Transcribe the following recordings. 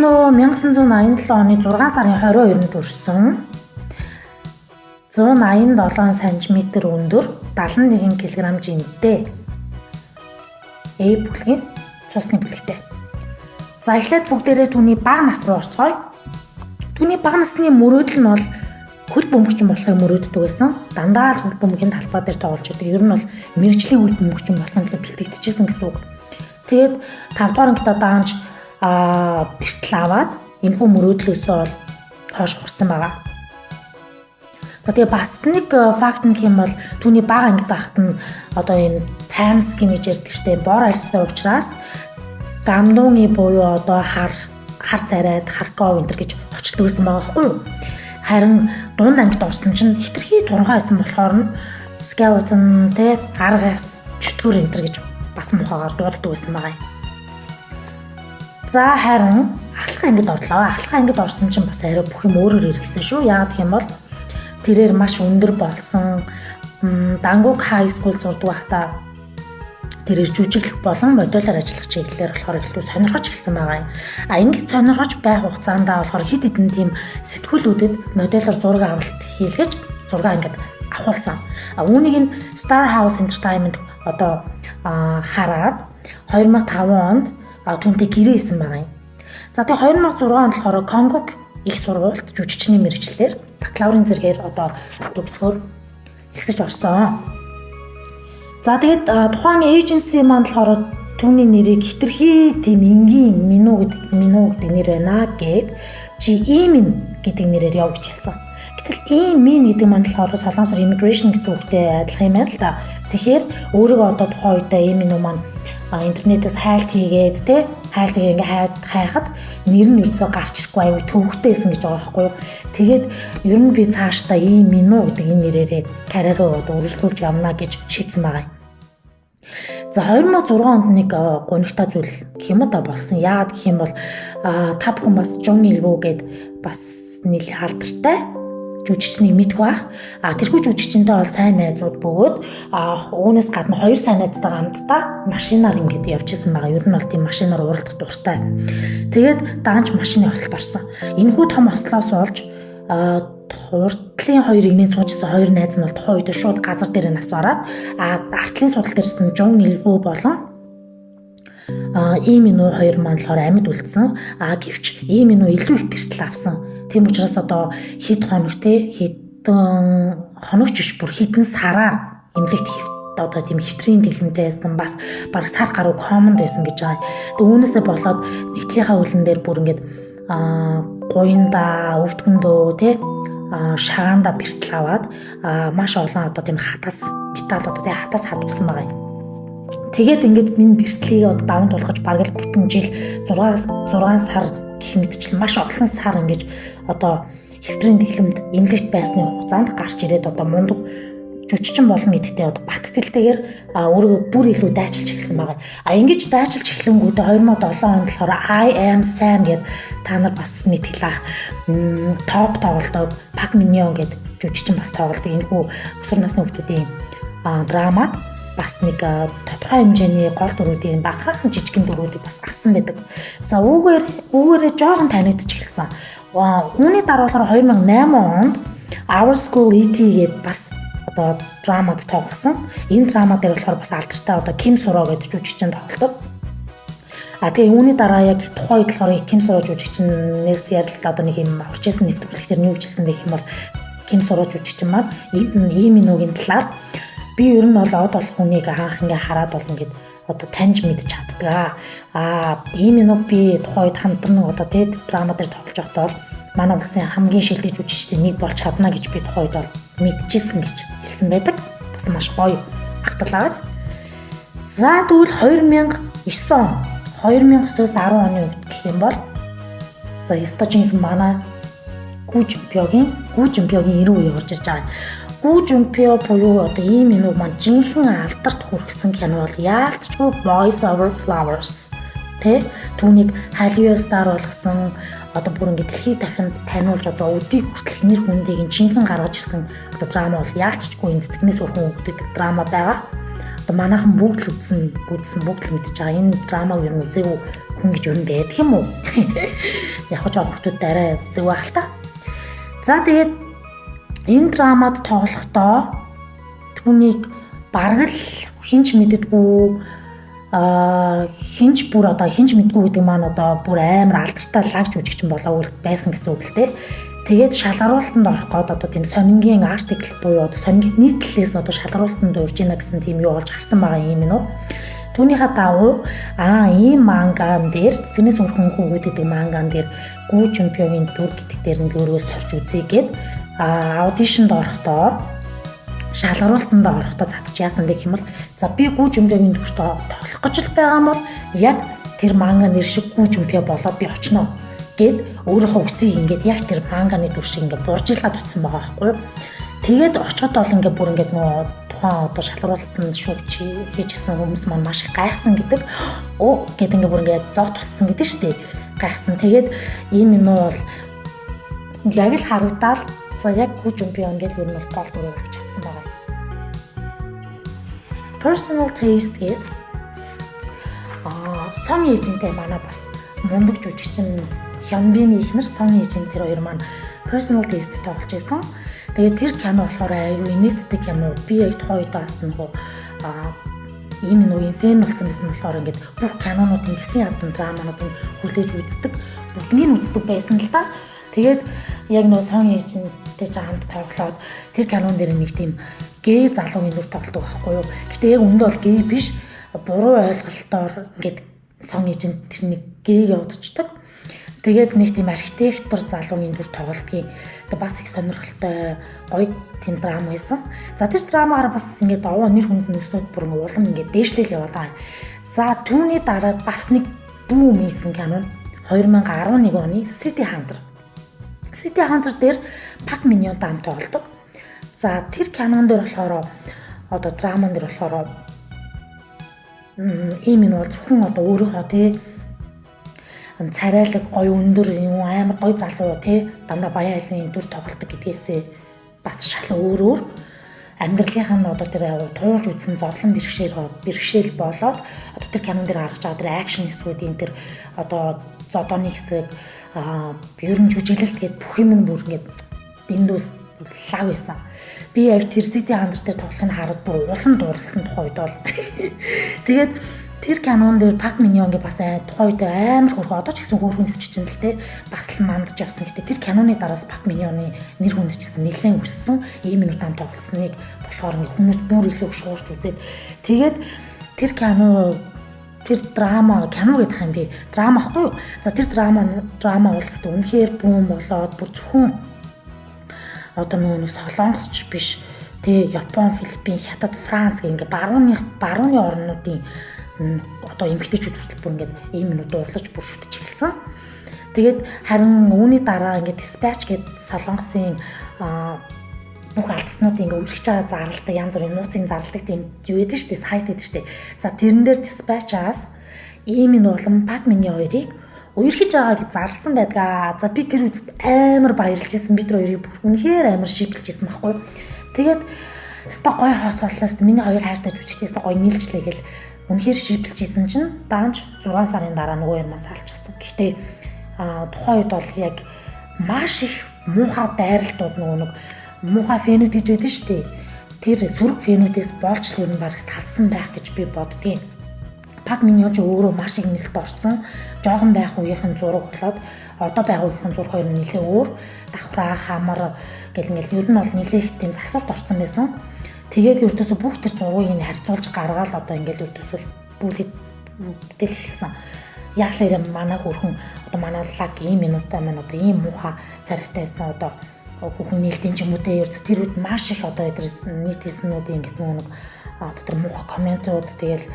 нөө 1987 оны 6 сарын 22-нд төрсөн. 187 см өндөр, 71 кг жинтэй. A бүлгийн цусны бүлэгтэй. За эхлээд бүгдээрээ түүний бага нас руу орцгоё. Түүний бага насны мөрөөдөл нь бол хөл бөмбөгчин болохыг мөрөөддөг байсан. Дандаа л хөл бөмбөгийн талбай дээр тоглож байдаг. Ер нь бол мэрэгжлийн хөл бөмбөгчин болохын төлөө бэлтгэгдчихсэн гэсэн үг. Тэгээд 5 дугаар ангидаа даанч бэртэл аваад энэхүү мөрөөдлөөсөө бол хойш хурсан байгаа. За тэгээ бас нэг факт нь юм бол түүний бага ангид байхад нь одоо энэ tan skin гэж ярьдаг штеп бор арьстай учраас гамдууны буюу одоо хар царайд харков энэ гэж очдог гэсэн байгаа байхгүй юу? Харин дунд ангид орсон чинь хитрхи тургаа байсан болохоор нь skeleton тэ аргаас чөтгөр энэ гэж бас мухагаар дууддаг байсан байгаа юм. За харин ахлах ангид орлоо. Ахлах ангид орсон чинь бас арай бүх юм өөрөөр ирсэн шүү. Яагаад гэх юм бол тэрээр маш өндөр болсон Дангук high school сурдаг байхдаа тэрээр жүжиглэх болон модельээр ажиллах чиглэлээр болохоор илүү сонирхож эхэлсэн байгаа юм. Ингэж сонирхож байх хугацаанд болохоор хэд хэдэн тийм сэтгүүлүүдэд модельээр зураг авалт хийлгэж зураг ингээд авахулсан. Үүнийг нь Star House Entertainment одоо хараад 2005 онд түүнтэй гэрээсэн байгаа юм. За тэгээ 2006 онд болохоор Конгок их сургуульд жүжигчний мэргэжлэр бакалаврын зэрэгээр одоо төгсгөр элсэж орсон. За тэгээд тухайн эйженси маань болохоор түүний нэрийг хитрхи тийм энгийн Мину гэдэг нэр байна гэд чи Имин гэдэг нэрээр явуулж хэлсэн. Гэтэл Имин гэдэг маань болохоор солонгосоор immigration гэсэн үгтэй адилхан юм байна л да. Тэгэхээр өөрийгөө одоо тухайн үедээ Имин маань интернетээс хайлт хийгээд те хайлт ингээ хайхад нэр нь ерцөө гарч ирэхгүй аюу төвөгтэйсэн гэж байгаа байхгүй юу. Тэгээд ер нь би цаашдаа ийм Мину гэдэг энэ нэрээрээ карьераа өргөжлүүлж явна гэж шийдсэн байгаа юм. За 2006 онд нэг гонигтай зүйл гэх юм уу та болсон. Яагаад гэх юм бол та бүхэн бас Жон Илвүү гээд бас нийлээ алдартай жүжигчнийг мэдэх байх. Тэрхүү жүжигчтэй бол сайн найзууд бөгөөд үүнээс гадна хоёр сайн найзтайгаа хамтдаа машинаар ингээд явчихсан байгаа. Ер нь бол тийм машинаар уралдах дуртай. Тэгээд даанч машины ослолт орсон. Энэхүү том ослоос болж уртлын хоёр игнээ суужсан хоёр найз нь бол тухайн үед шууд газар дээр нас бараад артлын судал дээрсэн Жон Илвүү болон Имин хоёр маань болохоор амьд үлдсэн. Гэвч Имин илүү их бэртэл авсан. Тийм учраас одоо хэд хоног те хэдэн хоногч биш бүр хэдэн сараар эмнэлэгт одоо тийм хэвтрийн дэлгэнтэй байсан бас баг сар гаруй комонд байсан гэж байгаа. Тэгээ үүнээсээ болоод нэгтлийнхаа хөлн дээр бүр ингээд гуйнда өвдгөндөө те шагаанда бэртэл аваад маш олон одоо тийм хатас металл одоо тийм хатас хадгалсан байгаа юм. Тэгээд ингээд энэ бэртлийг одоо даван тулгаж бараг л бүтэн жил 6 сар гэх мэтчил маш олон сар ингэж одоо хэвтрийн дэглэмд эмнэлэгт байсны хугацаанд гарч ирээд одоо мундаг жүжигчин болно гэдэгтээ одоо баттгэлтэйгээр өөрийгөө бүр илүү дайчилж эхэлсэн байгаа. Ингэж дайчилж эхлэнгүүтээ 2007 онд болохоор I am Sam гэдэг та нар бас мэдгэлэх топ тоглолтог Пак Миньон гэдэг жүжигчин бас тоглолтог. Энэхүү өсвөр насны хүүхдүүдийн драмад бас нэг тодорхой хэмжээний гол дүрүүдийн багахан жижигэн дүрүүдийг бас авсан байдаг. За үүгээрээ жоохон танигдж эхэлсэн. Үүний дараа болохоор 2008 онд Our School ET гэдэг бас одоо драмад тоглосон. Энэ драма дээр болохоор бас алдартай одоо Ким Суро гэдэг жүжигчин тоглодог. Тэгээ үүний дараа яг тухайн үед болохоор Ким Суро жүжигчнээс ярилтаа одоо нэг юм орж исэн нэвтрүүлэгтэр нь юу хэлсэн бэ гэх юм бол Ким Суро жүжигчин маань ийм минугийн талаар би ер нь бол од болох хүнийг анх ингээ хараад бол ингээд одоо таньж мэдж чаддаг. Ийм минут би тухайн үед хамтран одоо тэг драма дээр тоглож байхдаа бол манай улсын хамгийн шилдэг жүжигчтэй нэг болж чадна гэж би тухайн үед бол мэдчихсэн гэж хэлсэн байдаг. Бас маш гоё агтлаагааз. За тэгвэл 2009 он 2009-өөс 10 оны үед гэх юм бол за Стожинх манай Гүү Жумпёгийн 90 үе орж ирж байгаа. Гүү Жумпё буюу одоо ийм минут маань жинхэнэ алдарт хүргэсэн кино бол яалтчгүй Boys Over Flowers. Түүнийг Hollywood star болгосон одоо бүр ингэ дэлхийд дахинд таниулж одоо өдийг хүртэл нэр хүндийг жинхэнэ гаргаж ирсэн одоо драма бол яалтчгүй энэ цэцгнээс өрхөн өгдөг драма байгаа. Одоо манайхан бүгд л үзсэн бүгд л мэдж байгаа. Энэ драмаг ер нь үзээгүй хүн гэж юу байдаг юм уу? Яг ч хүүхдүүд арай зөв байх л та. За тэгээд энэ драмад тоглохдоо түүнийг бараг л хинч мэддэггүй хинч мэдгүй гэдэг маань одоо бүр амар алдартай лагч жүжигчин болоо байсан гэсэн үг л дээ. Тэгээд шалгаруулалтанд орох гээд одоо тийм сонингийн артикл буюу одоо сонингийн нийтлэлээс одоо шалгаруулалтанд урж ийна гэсэн тийм юу болж гарсан байгаа юм нөө. Түүнийхээ дагуу ийм манган дээр цэцгнээс өрхөн хүүгүүд гэдэг манган дээр Гүү Жумпёгийн дүр гэдэг дээр нь өөрөөс сорч үзье гээд аудишнд орохдоо шалгаруулалтанд орохдоо цадч яасан бэ гэх юм бол за би Гүү Жумпёгийн дүрт тоглох гэж л байгаа юм бол яг тэр манга нэр шиг Гүү Жумпё болоод би очно гэд өөрийнхөө үсийг ингээд яг тэр манганы дүр шиг ингээд буржилгаад утсан байгаа байхгүй юу. Тэгээд очиход бол ингээд бүр ингээд нөгөө тухайн одоо шалгаруулалтанд шүүгч хийчихсэн хүмүүс маань маш их гайхсан гэдэг. Гэт ингээд бүр ингээд зог туссан гэдэг шүү дээ. Гайхсан. Тэгээд ийм юм уу бол яг л харагдаад за яг Гүү Жумпё ингээд юу нь бол гол дүрээр авч чадсан байгаа. Personal taste гэдэг Сон Ижинтэй манай бас мундаг жүжигчин Хёнбины ихнэр Сон Ижин тэр хоёр маань personal taste тоглож байсан. Тэгээд тэр кино болохоор аюу инээдтэй кино. Би яг тухайн үед бас нөгөө ийм нэг фэн болсон байсан болохоор ингээд бүх кинонуудын гэсэн ядан драмануудыг хүлээж үздэг, бүгднийг үздэг байсан л та. Тэгээд яг нөгөө Сон Ижинтэй ч хамт тоглоод тэр кинон дээр нэг тийм гээ залуугийн дүр тоглодог байхгүй юу. Гэтэ яг үндэ бол гээ биш, буруу ойлголтоор ингээд Сон Ижин тэрний гээ явуулчихдаг. Тэгээд нэг тийм архитектор залуугийн дүр тоглолтгийн бас их сонирхолтой гоё тийм драма байсан. За тэр драмаар бас ингээд овоо нэр хүнд нүснүүд бүр ингээд улам ингээд дээшлэл яваад байгаа. За түүний дараа бас нэг бүүм хийсэн кино 2011 оны City Hunter. City Hunter дээр Пак Миньонтой хамт тоглодог. За тэр кинон дээр болохоор одоо драман дээр болохоор ийм нь бол зөвхөн одоо өөрийнхөө тий царайлаг гоё өндөр юм амар гоё залуу тий дандаа баян айлын дүр тоглолдог гэдгээсээ бас шал өөр амьдралынх нь одоо тэр туулж үзсэн зовлон бэрхшээл болоод одоо тэр кинон дээр гаргаж байгаа тэр акшн хэсгүүдийн тэр одоо зодооны хэсэг ер нь жүжиглэлт гээд бүх юм нь бүр ингээд дэндүүс лаг байсан. Би яг тэр City Hunter дээр тоглохыг хараад бүр улам дурлсан тухай үед бол тэгээд тэр кинон дээр Пак Миньонгийн бас тухайн үед амар хөрхөө одоо ч гэсэн хөөрхөн жүжигчин л те бас л мандаж явсан. Гэтэ тэр киноны дараас Пак Миньоны нэр хүнд ч гэсэн нэлээд өссөн. Ийм минут ам тоглосныг болохоор хүмүүс бүр илүү шуурч үзээд тэгээд тэр кино тэр драма кино гэдэг юм би драма ахгүй юу. За тэр драма бол үнэхээр бүүн болоод бүр зөвхөн одоо нөгөө солонгосч биш те Япон, Филиппин, Хятад, Франц гэх ингээ барууны орнуудын одоо эмгтээчүүд хүртэл бүр ингээд ийм минут уурлаж бүр шүтж эхэлсэн. Тэгээд харин үүний дараа ингээд Dispatch гэдэг солонгосын бүх алдартнуудыг ингээд үргэлж байгаа зарладаг янз бүрийн нууцын зарладаг тийм юу гэдэг шүү дээ, сайт гэдэг шүү дээ. За тэрэн дээр Dispatch-аас ийм энэ улам Пак Миньо хоёрыг үерхэж байгаа гэж зарласан байдгаа. За би тэр үед амар баярлж ирсэн. Би тэр хоёрыг бүр үнэхээр амар шийдэлж ирсэн байхгүй. Тэгээд сток гоё хоос боллоос миний хоёр хайртай жүжигчээс гоё нийлжлээ гэл үнэхээр шийдэлж ирсэн чинь даанч 6 сарын дараа нөгөө юмас алчихсан. Гэхдээ тухайн үед бол яг маш их муухай дайралтууд нэг муухай фэнүүд гэж байдаг шүү дээ. Тэр сүрэг фэнүүдээс болж л ер нь бараг салсан байх гэж би боддгийн. Пак Миньо ч өөрөө маш их нэлээд орсон. Жохон байх үеийнхэн зураг болоод одоо байгаа үеийнхэн зураг хоёр нэлээд өөр. Давхраа, хамар гэл ингээл ер нь бол нэлээд тийм засварт орсон байсан. Тэгээд ердөөсөө бүх тэр зургийг харьцуулж гаргаад одоо ингээл ердөөсөө бүлээл хэлсэн. Яахлаар манай хөрхөн одоо манай лаг ийм минутаа маань одоо ийм муухай царайтайсан одоо хөрхөн нээлтийн ч юм уу те ердөөс тэр үед маш их одоо тэр нийтээснүүдийн ингээд нэг одоо тэр муухай комментууд тэгэл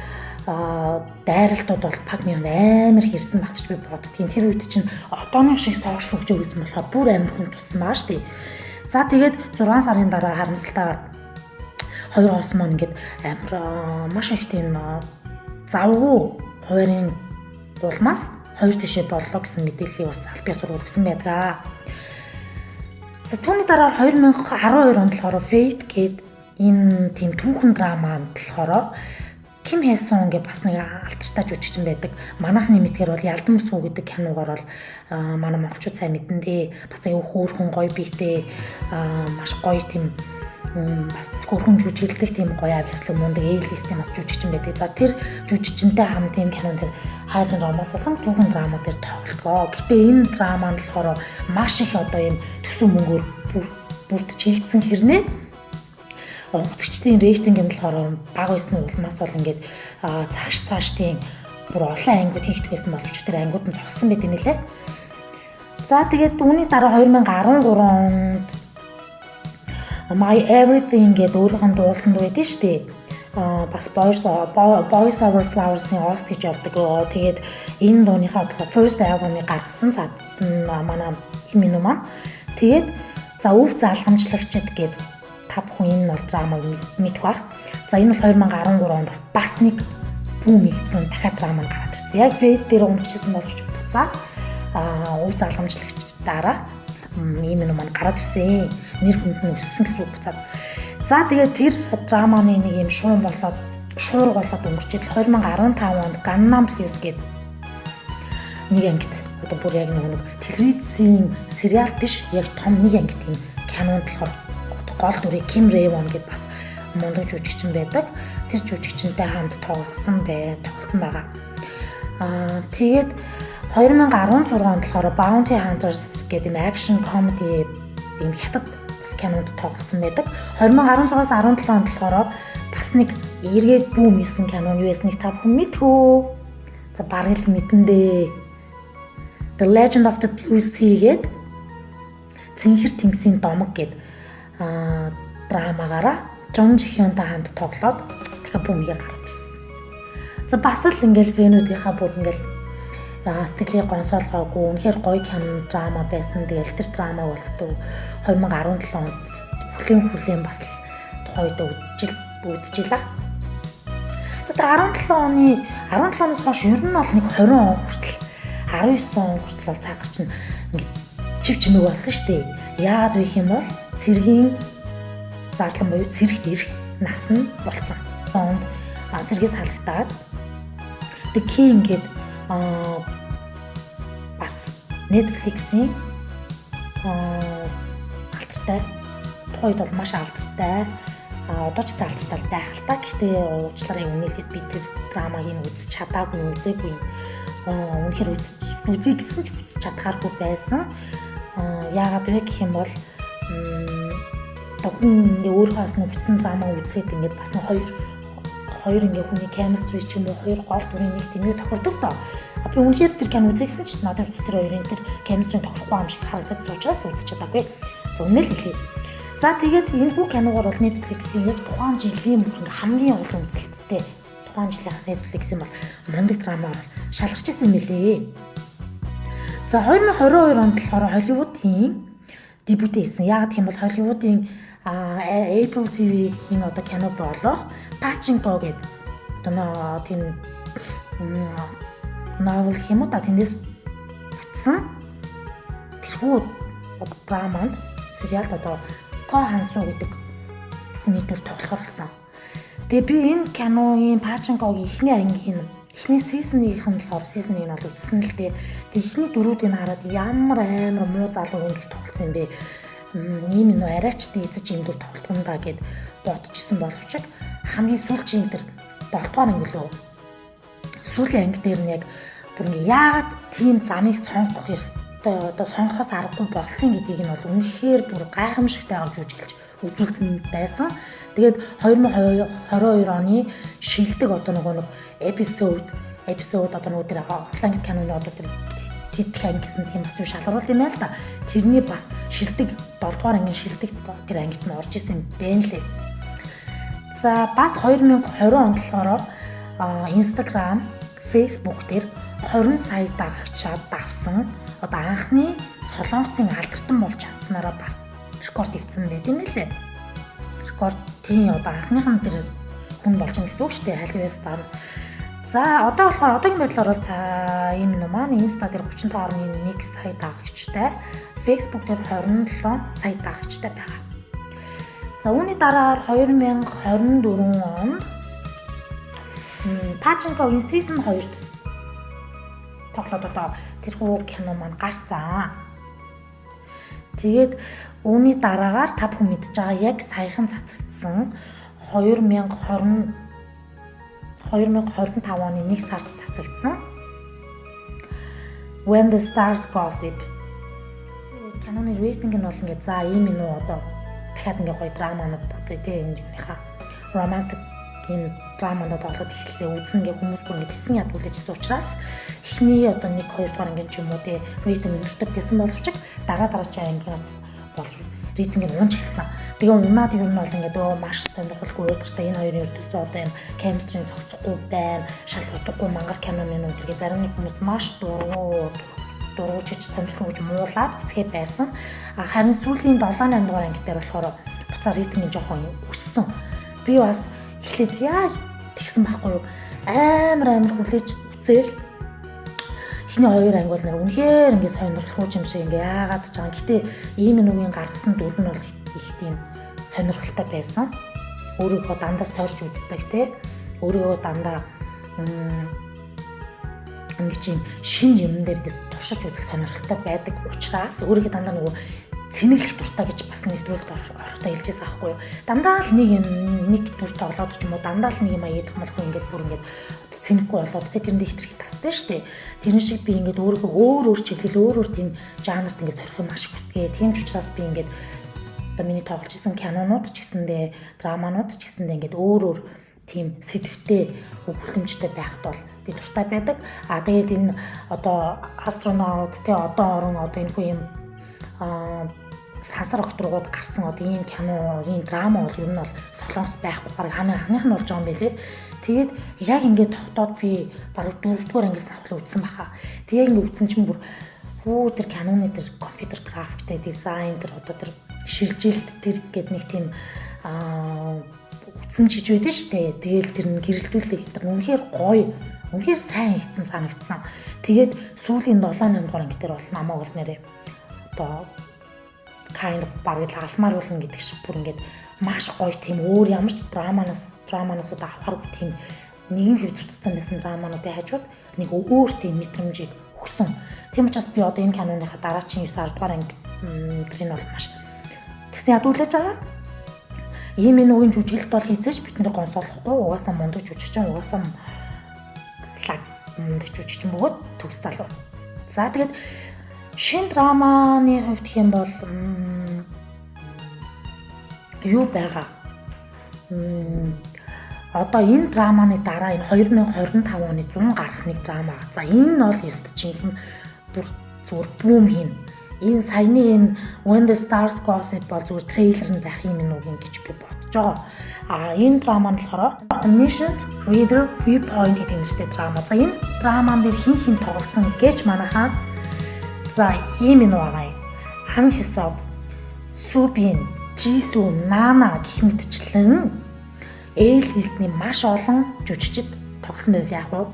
дайралтууд бол Пак Миньонд амар хэрсэн баг гэж би боддгийн. Тэр үед чинь одооны шиг сошиал хөгжөө гэсэн болохоор бүр амар хүн тусмаа шүү дээ. За тэгээд 6 сарын дараа харамсалтайгаар хоёр хоос маань ингээд амар маш их тийм завгүй хоёрын улмаас хоёр тишээ боллоо гэсэн мэдээллийг бас аль бие сургууль өгсөн байдаг. За түүний дараа 2012 онд болохоор Fate гээд энэ тийм түүхэн драманд болохоор Ким Хэ Сун гэх бас нэг алтартай жүжигчин байдаг. Манайхны мэдгээр бол Ялдан мөсгөө гэдэг киногаар бол манай монголчууд сайн мэдэн дээ. Бас аюу хөөрхөн гоё биетэй маш гоё тийм бас хөөрхөн жүжиглдэг тийм гоё авьяаслаг мундаг A-листийн бас жүжигчин байдаг. За тэр жүжигчинтэй хамт энэ кинонд хайрын ромоос болон түүхэн драма дээр тоглолоо. Гэтэ энэ драма нь болохоор маш их одоо ийм төсөв мөнгөөр бүрдэж хийгдсэн хэрнээ үзэгчдийн рейтинг нь болохоор бага байсны улмаас бол ингээд цааш тийм бүр олон ангиуд хийгдэх байсан боловч тэр ангиуд нь зогссон байт юм лээ. За тэгээд үүний дараа 2013 онд My Everything гэдэг өөрийнх нь дуулсан дуу байдсан шүү дээ. Бас Boys Over Flowers-ийн Ost гэж явдаг. Тэгээд энэ дууныхаа first album-ыг гаргасан. За манай Имину маань. Тэгээд за өв залгамжлагчид гэдэг та бүхэн энэ бол драмаг мэдэх бах. За энэ бол 2013 онд бас нэг бүүм хийгдсэн дахиад драма гараад ирсэн. Яг Fate дээр унагчсан боловч буцаад өв залгамжлагчдаараа Имину маань гараад ирсэн. Нэр хүнд нь өссөн гэсэн үг буцаад. За тэгээд тэр драманы нэг юм шуурга болоод өнгөрчил 2015 онд Gangnam Plus гэдэг нэг ангит одоо бүр яг нэг телевизийн сериал биш яг том нэг ангит юм кинонд болохоор гол дүрийг Kim Rae-won гэдэг бас мундаг жүжигчин байдаг. Тэр жүжигчинтэй хамт тоглосон байгаа. Тэгээд 2016 онд болохоор Bounty Hunters гэдэг action comedy юм хятад бас кинонд тоглосон байдаг. 2016-аас 17 онд болохоор бас нэг эргээд бүүм хийсэн кино юу ясныг та бүхэн мэдхүү. За бараг л мэдэн дээ. The Legend of the Blue Sea гэдэг Цэнхэр тэнгисийн домог гэдэг драмагаараа Жон Жихёнтой хамт тоглоод дахиад бүүмийг гаргаж ирсэн. За бас л ингээл фэнүүдийнхаа бүр ингээл сэтгэлийг гонсоолгоогүй үнэхээр гоё кино драма байсан. Тэгэл тэр драма болсдоо 2017 онд хүлээн бас тухайд үзчихлээ. За тэр 17 оноос хойш ер нь бол нэг 20 он хүртэл 19 он хүртэл бол цаадах чинь ингээд чив чимэг болсон шүү дээ. Яагаад вэ гэх юм бол цэргийн зарлан буюу цэрэгт ирэх нас нь болцсон. Онд цэргээс халагдаад The King гэдэг бас Netflix-ийн алдартай тухайд бол маш алдартай одоо ч алдартай байхaltaа. Гэхдээ уучлаарай үнэлгээд би тэр драмаг нь үзэж чадаагүй үзээгүй. Үнэхээр үзье гэсэн ч үзэж чадхааргүй байсан. Яагаад вэ гэх юм бол тохин ингээ өөрөө бас нэг бүсэн драма үзээд ингээд бас нэг хоёр ингээ хүний chemistry ч юм уу хоёр гол дүрийн нэг тийм юу тохирдог доо. Би үнэхээр тэр кино үзсэн ч надад тэр хоёрын тэр chemistry тохирохгүй юм шиг харагдаж учраас үзэж чадаагүй. За үнэл хэлье. За тэгээд энэ бүх киногоор бол Netflix-ийн яг тухайн жилийн бүр ингээ хамгийн олон үзэлттэй тухайн жилийн Netflix-ийн бол мундаг драма шалгарч ирсэн юм билээ. За 2022 онд болохоор Hollywood-ийн дебют хийсэн. Яагаад гэх юм бол Hollywood-ийн Apple TV-ийн одоо кино болох Pachinko гэдэг одоо тийм новел юм уу та тэндээс бүтсэн тэрхүү драманд сериалд одоо Ко Хансу гэдэг хүний дүр тоглохоор болсон. Тэгээ би энэ киногийн Pachinko-гийн эхний сизнийх нь болохоор сизныг нь бол үзсэн л дээ. Эхний дөрүүдийг хараад ямар амар муу залуу хүн дүр тоглосон юм бэ. Ийм нөө арайч дийзэж юм дүр тоглох юм да гэд бодчихсон боловч хамгийн сүүлчийн тэр 7 дугаар анги лөө сүүлийн анги дээр нь яг бүр яагаад тийм замыг сонгох ёстой одоо сонгохоос аргагүй болсон гэдгийг нь бол үнэхээр бүр гайхамшигтай авч үзүүлж үзүүлсэн байсан. Тэгээд 2022 оны шилдэг одоо нэг эпизод одоо нөгөө тэр онлайн киноны одоо тэр тэтгэх анги гэсэн тийм бас шалгаруулт юм байл та. Тэрний бас шилдэг 7 дугаар ангийн шилдэг тэр ангид нь орж исэн бэ нэлээ. За бас 2020 онд болохоор Instagram, Facebook дээр 20 сая дагагчаад давсан одоо анхны Солонгосын алгартан болж чадсанараа бас рекорд ивцэн байт юм лээ. Рекорд тийм одоо анхныхан тэр хүн болж байгаа гэсэн үг шүү дээ. Халиваас даа. За одоо болохоор одоогийн байдлаар бол ийм юм маань Insta дээр 35.1 сая дагагчтай, Facebook дээр 27 сая дагагчтай байгаа. За үүний дараа 2024 онд Pachinkoгийн season 2-т тоглоод одоо тэрхүү кино маань гарсан. Тэгээд үүний дараагаар та бүхэн мэдж байгаа яг саяхан цацагдсан 2025 оны 1 сард цацагдсан When the Stars Gossip киноны рейтинг нь бол ингээд за ийм юм уу одоо дахиад ингээд гоё драманууд одоо тийм юмныхаа романтик энэ драманууд тоглоод эхлэе үзнэ гэх хүмүүс бүр ингээд гисэн ядгуулжсэн учраас эхний одоо 1 2 дугаар ингээд ч юм уу тийм рейтинг өндөртэй гэсэн боловч дараа ангиас бол рейтинг нь унж гисэн. Тэгээ унаад ер нь бол ингээд маш сонирхолтой уудагтай энэ хоёрын ертөнцийн одоо юм chemistry зохицохгүй байна. Шал утгагүй мангар киноны нүдгээ зарим нэг хүмүүс маш дургуйч сонирхож муулаад үзгээд байсан. Харин сүүлийн 7-8 дугаар анги дээр болохоор буцаа рейтинг нь жоохон өссөн. Би бас эхлээд яа тэгсэн байхгүй юу? Амар хүлээж үзээл эхний 2 анги бол нэр үнэхээр ингээд сонирхолтой юм шиг ингээд яагаад ч байгаа. Гэтэ ийм нүгийн гаргасан дүр нь бол их тийм сонирхолтой байсан. Өөрийгөө дандаа сорж үздэг те. Өөрийгөө дандаа ингэж юм шин юм дээр ингэж туршиж үзэх сонирхолтой байдаг учраас өөрийгөө дандаа нөгөө цэнэглэх дуртай гэж бас нэвтрүүлэлт орохтой хэлжээс аахгүй юу. Дандаа л нэг дүр тоглоод ч юм уу дандаа л нэг юм аяадах малгүй ингээд бүр ингээд цэнэхгүй болоод тэрэнд ихтрэх тастай шүү дээ. Тэрэн шиг би ингээд өөрийгөө өөр чиглэл өөр тийм жанрт ингээд сорих юм маш хүсдэг. Тийм ч учраас би ингээд одоо миний тоглож исэн кинонууд ч гэсэндээ драманууд ч гэсэндээ ингээд өөр тийм сэдвтэй өгүүлэмжтэй байхад бол би дуртай байдаг. Тэгээд энэ одоо астронавт те одоо орон одоо энэ хүү юм сансар огтруугууд гарсан одоо ийм кино, ийм драма бол ер нь бол солонгос байхгүй баг хамгийн анхных нь болж байгаа юм билээ. Тэгээд яг ингээд тогтоод би баг 4-р ангиас авах үзсэн баха. Тэгээд ингээд үзсэн чинь бүр тэр киноны тэр компьютер графиктэй дизайн тэр одоо тэр шилжилт тэр гээд нэг тийм утсан чиж байдэн штэ. Тэгээл тэр нь гэрэлтүүлэг тэр үнэхээр гоё, үнэхээр сайн хийсэн санагдсан. Тэгээд сүүлийн 7-8 дугаар анги дээр бол намайг бол нэрээ одоо kind of бараг л алмаар болно гэдэг шиг бүр ингээд маш гоё тийм өөр ямар ч драманаас одоо авахаргүй тийм нэгэн хэв зүтгцэн байсан драмануудын хажууд нэг өөр тийм мэдрэмжийг өгсөн. Тийм учраас би одоо энэ киноныхаа дараагийн 9 дугаар анги тэрийг бол маш тэгсэн ядуулж байгаа. Ийм энэ үеийн жүжиглэлт бол хийцээч бидний гонсоолохгүй угаасаа мундаг жүжигчин угаасаа мундаг жүжигчин бөгөөд төгс залуу. За тэгээд шин драманы хувьд гэх юм бол юу байгаа? Одоо энэ драманы дараа энэ 2025 оны 100 гарах нэг драма. За энэ нь бол ёстой чинь бүр зүгээр бүүм хийн. Энэ саяны энэ When the Stars Gossip бол зүгээр трейлер нь байх юм нүг ингэж би бодож байгаа. Энэ драма нь болохоор Omniscient Reader Viewpoint гэдэг нэртэй драма. За энэ драман дээр хин тоглосон гэж манайхаа за ийм нь байгаа юм. Хан Хёсоб, Субин, Жисүү, Нана гэх мэтчлэн ээл хэлсний маш олон жүжигчид тоглосон байл яах вэ?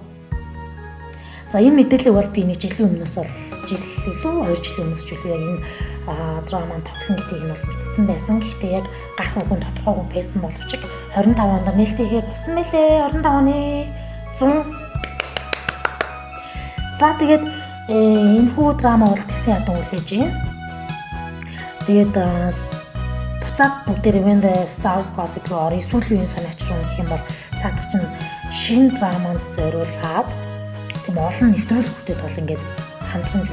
За энэ мэдээллийг бол би нэг жилийн өмнөөс бол илүү 2 жилийн өмнөөс ч үгүй энэ драман тоглосон гэдгийг нь бол мэдсэн байсан. Гэхдээ яг гарах үгүй тодорхойгүй байсан боловч 25 онд нээлттэйгээр болсон мэлээ. 25 оны 100. За тэгээд энэ хүү драма бол тэсэн ядан үлээж юм. Тэгээд буцаад бүгдээ When the Stars Gossip руу орё. Сүүлийн үеийн сониач руу гэх юм бол цаадах чинь шинэ драманд зориулаад тийм олон нэвтрүүлгүүдэд бол ингээд хамтран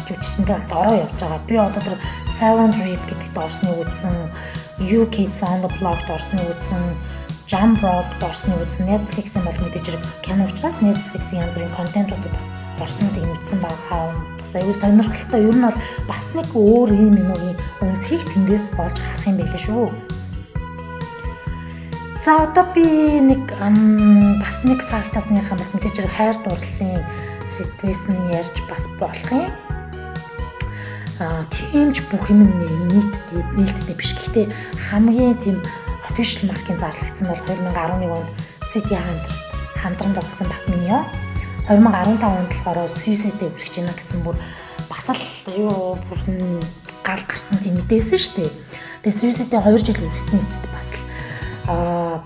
жүжигчэнтэй хамт ороо явж байгаа. Би одоо тэр Silent Reap гэдэгт орсныг үзсэн, You Kids on the Block орсныг үзсэн, Jump Rock орсныг үзсэн. Netflix-ийн бол мэдээж хэрэг кино учраас Netflix-ийн янз бүрийн контентуудыг бас орснуудыг мэдсэн байгаа. Бас аюул сонирхолтой. Ер нь бол бас нэг өөр юм юмгийн үнцгийг тэндээс болж харах юм байлээ шүү. За одоо би нэг бас нэг фактаас нэрх юм бол мэдээж хэрэг хайр дурлалын сэдвээс нь ярьж бас болох юм. Тиймч бүх юм нийтдээ биш. Гэхдээ хамгийн тийм official маркийн зарлагдсан бол 2011 онд City хамтран тогтсон Batman-ё. 2015 онд болохоор CC-тэй үргэж байна гэсэн бүр бас л бүр гал гарсан тийм мэдээсэн шүү дээ. Тэгээ CC-тэй 2 жил үргэсний эцэст бас л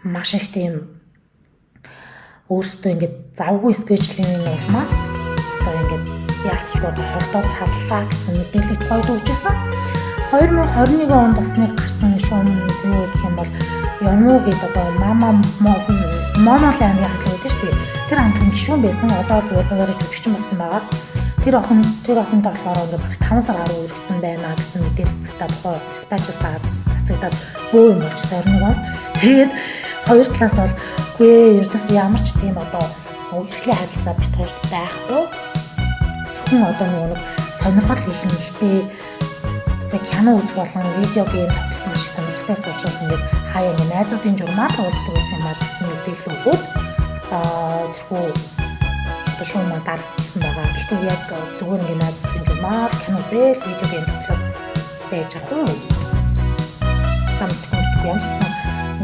маш их тийм өөрсдөө ингээд завгүй скетчлийн улмаас одоо ингээд яалтчгүй хордоод саллаа гэсэн мэдээлэл тухайд өгчсэн. 2021 онд бас нэг гарсан шуум юу гэх юм бол Ямуу гэдэг одоо Монголын аймгийн хамтлаг гэдэг шүү дээ. Тэр хамтлагийн гишүүн байсан. Одоо зүгээр хуваарь жүжигчин болсон байгаа. Тэр охинтой болохоор ингээд баг 5 сар гаруй үргэлжсэн байна гэсэн мэдээлэл цацагдаад тухай диспатч цацагдаад бөө юм болж 21 он. Тэгээд хоёр талаас бол үгүй ердөөс ямар ч тийм одоо эрхлээ харилцаа бит хоёрт байхгүй. Зөвхөн одоо нэг сонирхол их нэгтэй кино үзэх болон видео гейм тоглох маш их сонирхолтой учраас ингээд хаяа нэг найзуудын журмаар уулздаг байсан юм а гэсэн мэдээлэл өгөөд тэрхүү одоо шуумаа дарагдсан байгаа. Гэхдээ яг зүгээр ингээд найзуудын журмаар кино зээл видео гейм тоглох байж байгаа юм. Самтгүй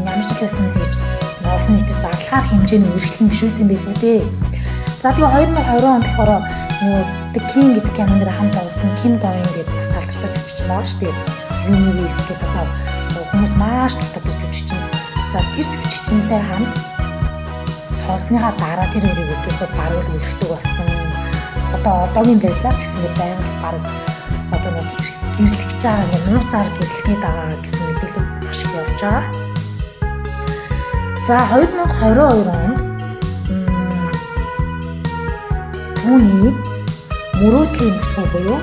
ямар ч хэлсэн гэж олон нийтэд зарлахаар хэмжээний үргэлжлэн бишүүлсэн байх үү дээ. За тэгээ 2020 онд болохоор нөгөө The King гэдэг кинонд хамт олсон Ким Гоин гэдэг бас салбартай жүжигч байгаа шүү дээ. Юнивис гэдэг одоо хүмүүс маш дуртай жүжигч. За тэр жүжигчтэй хамт тоосныхаа дараа тэр хоёрыг өдөртөө баруул үлддэг болсон. Одоо одоогийн байдлаар ч гэсэн байнга баруул одоо нэг гэрлэж байгаа нэг нууцаар гэрлэгээд байгаа гэсэн мэдээлэл маш их явж байгаа. За 2022 онд түүний мөрөөдлийн бүсгүй буюу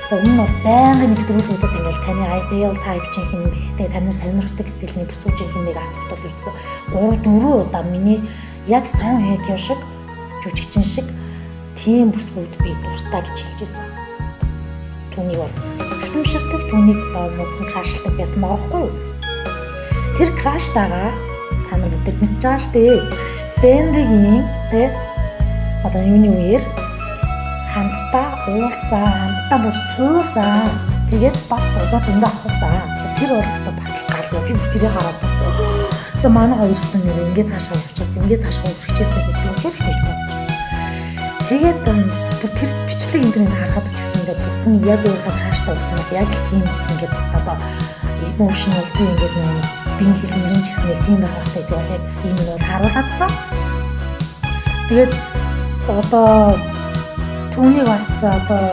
за энэ бол байнгын нэвтрүүлгүүдэд ингээл таны ideal type чинь хэн бэ? Тэгээ таны сонирхдаг стилийн бүсгүй чинь хэн бэ асуудал ердөө 3-4 удаа миний яг Сон Хэ Кё шиг жүжигчин шиг тийм бүсгүйд би дуртай гэж хэлжсэн. Түүнийг бол хөшмөшөртөг түүнийг муцхан крашлдаг байсан байхгүй юу? Тэр краштагаа та нар бүгд мэдж байгаа шүү дээ. Фэндэгийн тэ одоо юуны үеэр хамтдаа уулзаа, хамтдаа бүр суусан. Тэгээд бас зураг зөндөө авахсан. Тэр бол өстө бас гал би тэрийг хараад за манай хоёрсны нэр ингээд цаашаа явчихсан, ингээд цаашаа үргэлжлэсэн гэдэг нь хэрэг гэж бодсон. Тэгээд тэр бичлэг энэ харахад ч гэсэн ингээд бүхэн яг өөрийнхөө хааштай уулзсан яг тийм ингээд одоо emotional тийм ингээд нэг бие хэлмэрэн ч гэсэн нэг тийм байгаатай тэгээд яг ийм нь бол харуулсан. Тэгээд одоо түүнийг бас одоо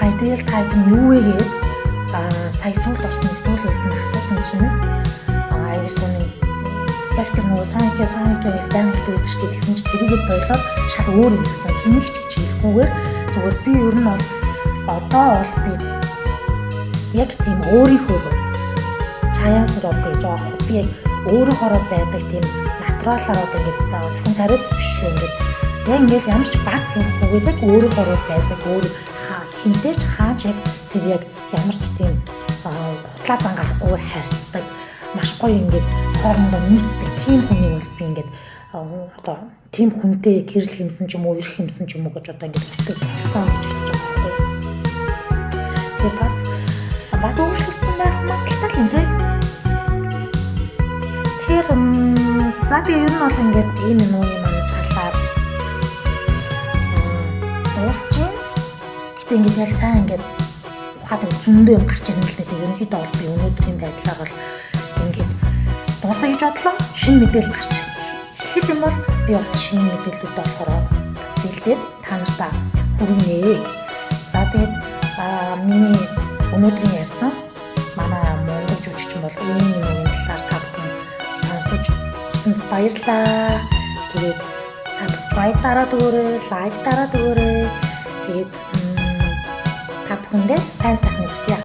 ideal type нь юу вэ гэж сая суулт орсон нөхөлсөн асуусан чинь аюулгүй нэг яг тэр нөгөө сонёкой байнга хэлсэн шүү дээ гэсэн чи тэрийгээ болоод шал өөр юм гэсэн хэнийг ч гэж хэлэхгүйгээр зүгээр би ер нь бол одоо бол би яг тийм өөрийнхөө чаяан сөрөг гэж байгаа би яг өөрөөхөө байдаг тийм натуралаар одоо ингэ зөвхөн царайц биш шүү ингээд яг ингээл ямар ч баг зүггээд өөрөөхөө байдаг өөр хинтээч хаач яг тэр яг ямар ч тийм гутлаа зан гарахгүй хайрцдаг маш гоё ингээд хоорондоо нийцдэг тийм хүнийг бол би ингээд одоо тийм хүнтэй гэрэл хэмсэн ч юм уу ирэх хэмсэн ч юм уу гэж одоо ингээд хүсдэг болсон гэж хэлж байгаа байхгүй. Тэгээ бас өөрчлөгдсөн байх магадaltaй юм тийм. Тэр за тэгээ ер нь бол ингээд ийм юм уу юм талаар уусч юм. Гэтэ ингээд яг сайн ингээд ухаад зөндөө юм гарч ирнэ л дээ. Тэгээ ерөнхийдөө бол би өнөөдрийн байдлаар бол ингээд дуусаа гэж бодлоо. Шинэ мэдээлэл гарч ирэх юм бол би бас шинэ мэдээллүүд болохоор бэлдээд та нартай хүргэнэ. За тэгээд миний өнөөдрийн ярьсан манай монгол жүжигчин бол ийм нэг талаар та бүхэн сонсож баярлалаа. Тэгээд subscribe дараад өгөөрэй, like дараад өгөөрэй. Тэгээд та бүхэндээ сайн сайхны хүсье.